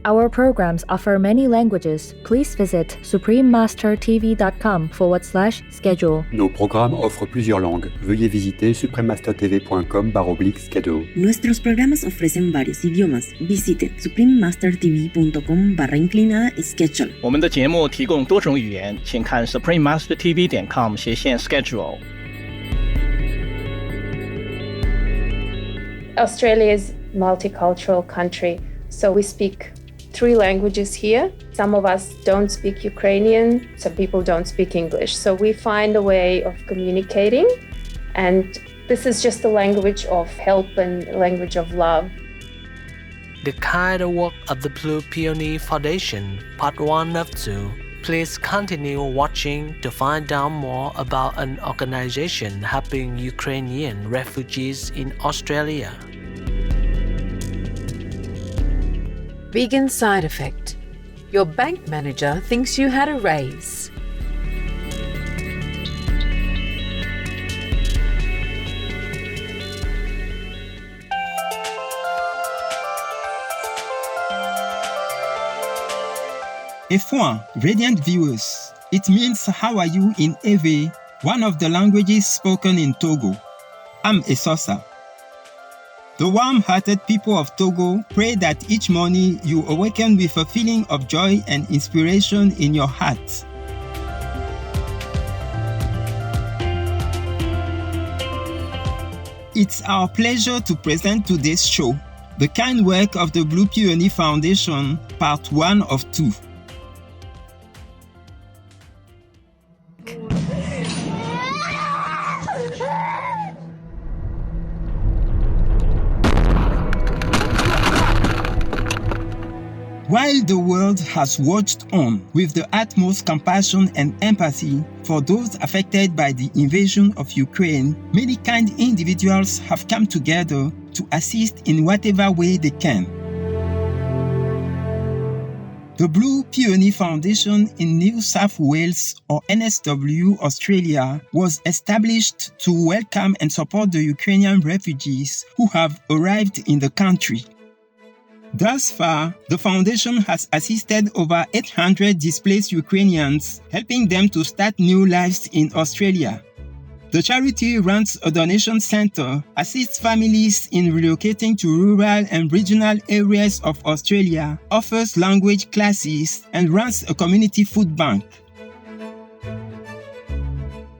Our programs offer many languages. Please visit suprememastertv.com/schedule. Nos programmes offrent plusieurs langues. Veuillez visiter suprememastertv.com/schedule. Nuestros programas ofrecen varios idiomas. Visite suprememastertv.com/schedule. 我们的节目提供多种语言，请看 suprememastertv.com/schedule。 Australia is a multicultural country, so we speak 3 languages here. Some of us don't speak Ukrainian, some people don't speak English. So we find a way of communicating, and this is just a language of help and a language of love. The kind work of the Blue Peony Foundation, Part 1 of 2. Please continue watching to find out more about an organization helping Ukrainian refugees in Australia. Vegan side effect. Your bank manager thinks you had a raise. F1, radiant viewers. It means how are you in Ewe, one of the languages spoken in Togo. I'm Esosa. The warm-hearted people of Togo pray that each morning you awaken with a feeling of joy and inspiration in your heart. It's our pleasure to present today's show, The Kind Work of the Blue Peony Foundation, Part 1 of 2. While the world has watched on with the utmost compassion and empathy for those affected by the invasion of Ukraine, many kind individuals have come together to assist in whatever way they can. The Blue Peony Foundation in New South Wales, or NSW, Australia, was established to welcome and support the Ukrainian refugees who have arrived in the country. Thus far, the foundation has assisted over 800 displaced Ukrainians, helping them to start new lives in Australia. The charity runs a donation center, assists families in relocating to rural and regional areas of Australia, offers language classes, and runs a community food bank.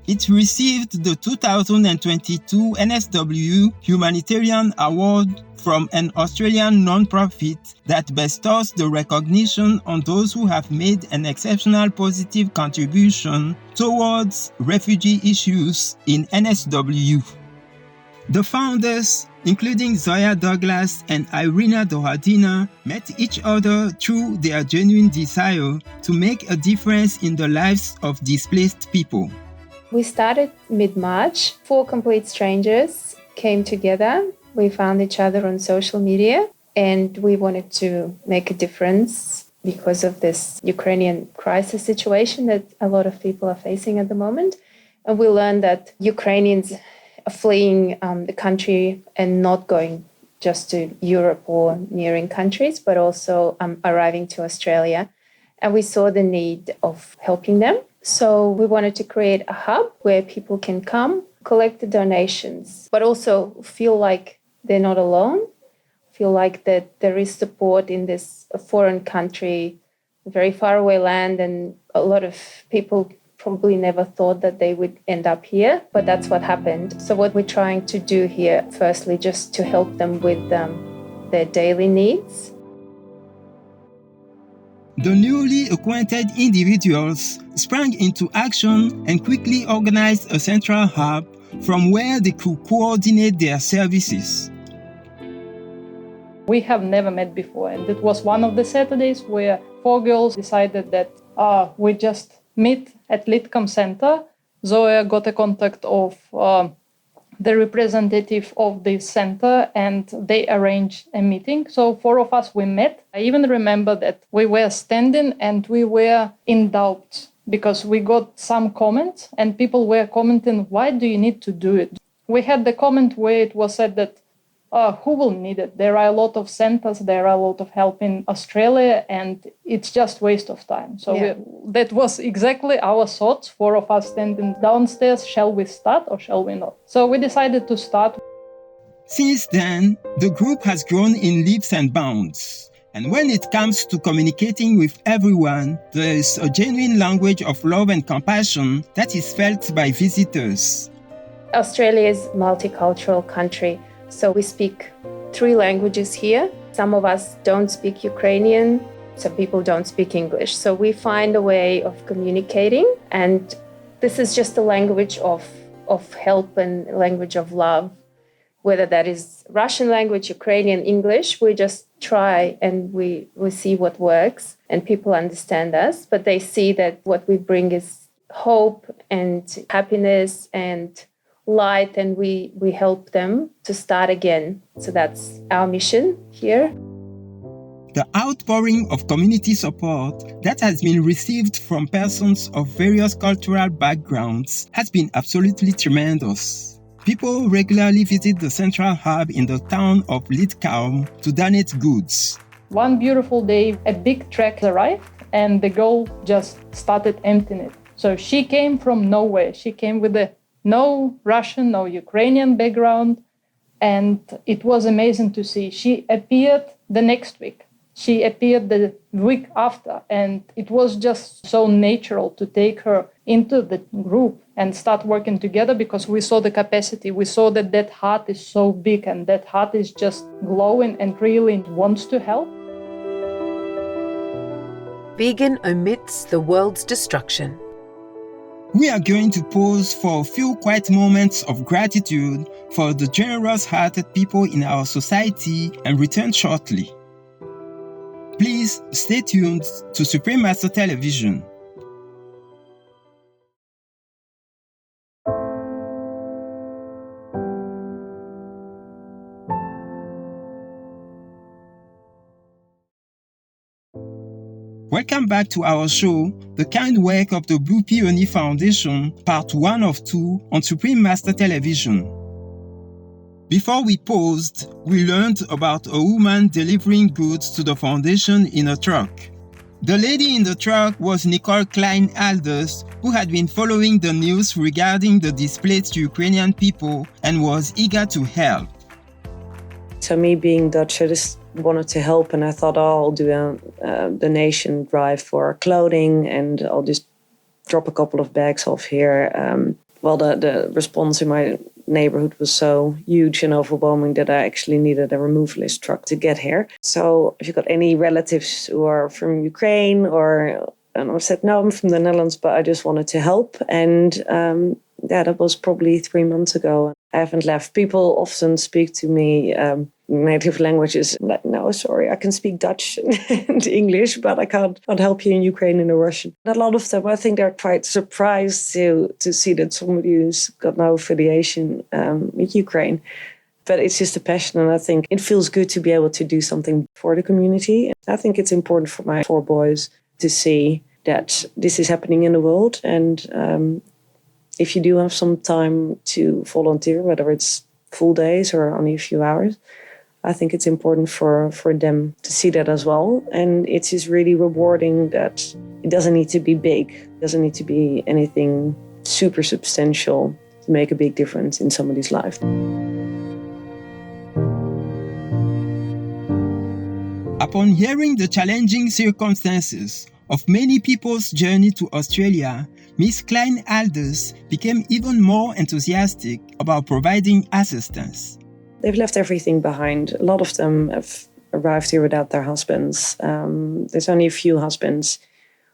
It received the 2022 NSW Humanitarian Award from an Australian non-profit that bestows the recognition on those who have made an exceptional positive contribution towards refugee issues in NSW. The founders, including Zoya Douglas and Irina Dohadina, met each other through their genuine desire to make a difference in the lives of displaced people. We started mid-March. 4 complete strangers came together. We found each other on social media, and we wanted to make a difference because of this Ukrainian crisis situation that a lot of people are facing at the moment. And we learned that Ukrainians are fleeing the country and not going just to Europe or nearing countries, but also arriving to Australia. And we saw the need of helping them. So we wanted to create a hub where people can come, collect the donations, but also feel like they're not alone, feel like that there is support in this foreign country, a very far away land, and a lot of people probably never thought that they would end up here, but that's what happened. So what we're trying to do here, firstly, just to help them with their daily needs. The newly acquainted individuals sprang into action and quickly organized a central hub from where they could coordinate their services. We have never met before, and it was one of the Saturdays where 4 girls decided that we just meet at Litcom Center. Zoya got a contact of the representative of the center, and they arranged a meeting. So 4 of us, we met. I even remember that we were standing and we were in doubt because we got some comments and people were commenting, why do you need to do it? We had the comment where it was said that who will need it? There are a lot of centers, there are a lot of help in Australia, and it's just waste of time. So that was exactly our thoughts, 4 of us standing downstairs. Shall we start or shall we not? So we decided to start. Since then, the group has grown in leaps and bounds. And when it comes to communicating with everyone, there is a genuine language of love and compassion that is felt by visitors. Australia is a multicultural country, so we speak 3 languages here. Some of us don't speak Ukrainian, some people don't speak English. So we find a way of communicating, and this is just a language of help and language of love. Whether that is Russian language, Ukrainian, English, we just try and we see what works and people understand us, but they see that what we bring is hope and happiness and light, and we help them to start again. So that's our mission here. The outpouring of community support that has been received from persons of various cultural backgrounds has been absolutely tremendous. People regularly visit the central hub in the town of Lithgow to donate goods. One beautiful day, a big truck arrived and the girl just started emptying it. So she came from nowhere. She came with no Russian, no Ukrainian background. And it was amazing to see. She appeared the next week. She appeared the week after. And it was just so natural to take her into the group and start working together, because we saw the capacity. We saw that heart is so big and that heart is just glowing and really wants to help. Vegan omits the world's destruction. We are going to pause for a few quiet moments of gratitude for the generous-hearted people in our society and return shortly. Please stay tuned to Supreme Master Television. Welcome back to our show, The Kind Work of the Blue Peony Foundation, Part 1 of 2 on Supreme Master Television. Before we paused, we learned about a woman delivering goods to the foundation in a truck. The lady in the truck was Nicole Klein-Alders, who had been following the news regarding the displaced Ukrainian people and was eager to help. So me being Dutch, I just wanted to help, and I thought, I'll do a donation drive for clothing, and I'll just drop a couple of bags off here. The response in my neighborhood was so huge and overwhelming that I actually needed a removalist truck to get here. So if you've got any relatives who are from Ukraine, and I said, no, I'm from the Netherlands, but I just wanted to help. And that was probably 3 months ago. I haven't left. People often speak to me native languages. I'm like, no, sorry, I can speak Dutch and English, but I can't help you in Ukrainian or Russian. And a lot of them, I think they're quite surprised to see that somebody who's got no affiliation with Ukraine. But it's just a passion, and I think it feels good to be able to do something for the community. I think it's important for my 4 boys to see that this is happening in the world. And if you do have some time to volunteer, whether it's full days or only a few hours, I think it's important for them to see that as well. And it is really rewarding that it doesn't need to be big. It doesn't need to be anything super substantial to make a big difference in somebody's life. Upon hearing the challenging circumstances of many people's journey to Australia, Ms. Klein-Alders became even more enthusiastic about providing assistance. They've left everything behind. A lot of them have arrived here without their husbands. There's only a few husbands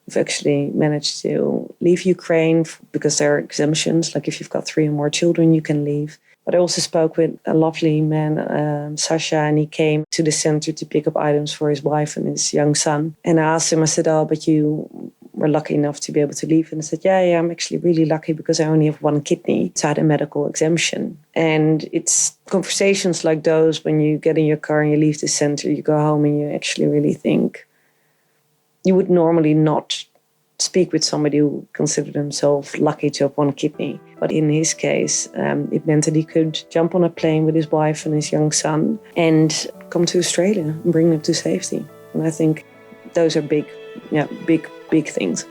who've actually managed to leave Ukraine because there are exemptions. Like if you've got 3 or more children, you can leave. But I also spoke with a lovely man, Sasha, and he came to the center to pick up items for his wife and his young son. And I asked him, I said, oh, but you were lucky enough to be able to leave. And I said, yeah, I'm actually really lucky because I only have 1 kidney. So I had a medical exemption. And it's conversations like those when you get in your car and you leave the center, you go home and you actually really think you would normally not speak with somebody who considered himself lucky to have one kidney. But in his case, it meant that he could jump on a plane with his wife and his young son and come to Australia and bring them to safety. And I think those are big things.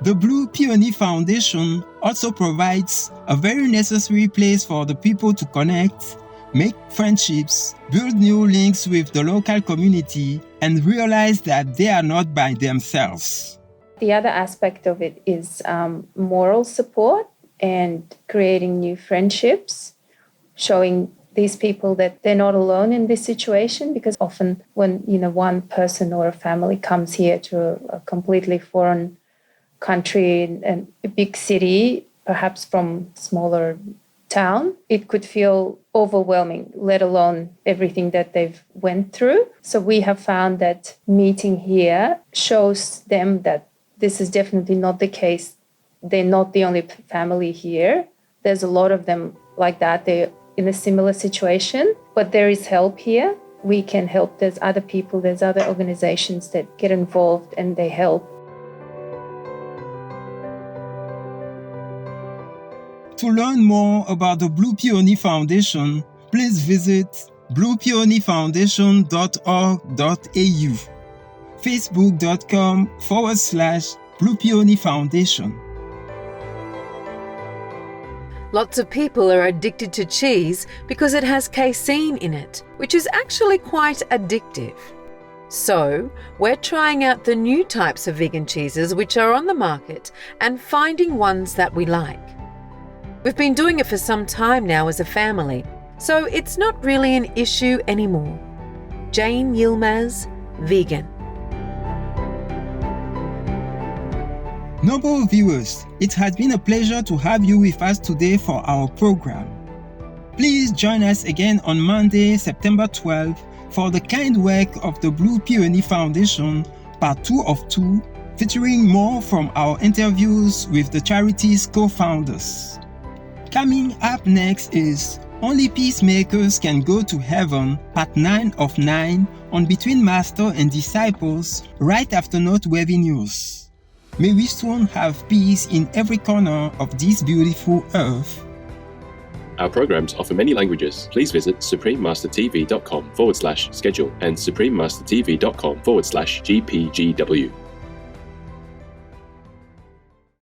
The Blue Peony Foundation also provides a very necessary place for the people to connect, make friendships, build new links with the local community, and realize that they are not by themselves. The other aspect of it is moral support and creating new friendships, showing these people that they're not alone in this situation, because often when one person or a family comes here to a completely foreign country and a big city, perhaps from smaller town, it could feel overwhelming, let alone everything that they've went through. So we have found that meeting here shows them that this is definitely not the case. They're not the only family here. There's a lot of them like that. They're in a similar situation, but there is help here. We can help. There's other people, there's other organizations that get involved and they help. To learn more about the Blue Peony Foundation, please visit bluepeonyfoundation.org.au, facebook.com/Blue Peony Foundation. Lots of people are addicted to cheese because it has casein in it, which is actually quite addictive. So, we're trying out the new types of vegan cheeses which are on the market and finding ones that we like. We've been doing it for some time now as a family, so it's not really an issue anymore. Jane Yilmaz, vegan. Noble viewers, it has been a pleasure to have you with us today for our program. Please join us again on Monday, September 12, for the kind work of the Blue Peony Foundation, part 2 of 2, featuring more from our interviews with the charity's co-founders. Coming up next is Only Peacemakers Can Go to Heaven, part 9 of 9, on Between Master and Disciples, right after noteworthy news. May we soon have peace in every corner of this beautiful earth. Our programs offer many languages. Please visit suprememastertv.com/schedule and suprememastertv.com/GPGW.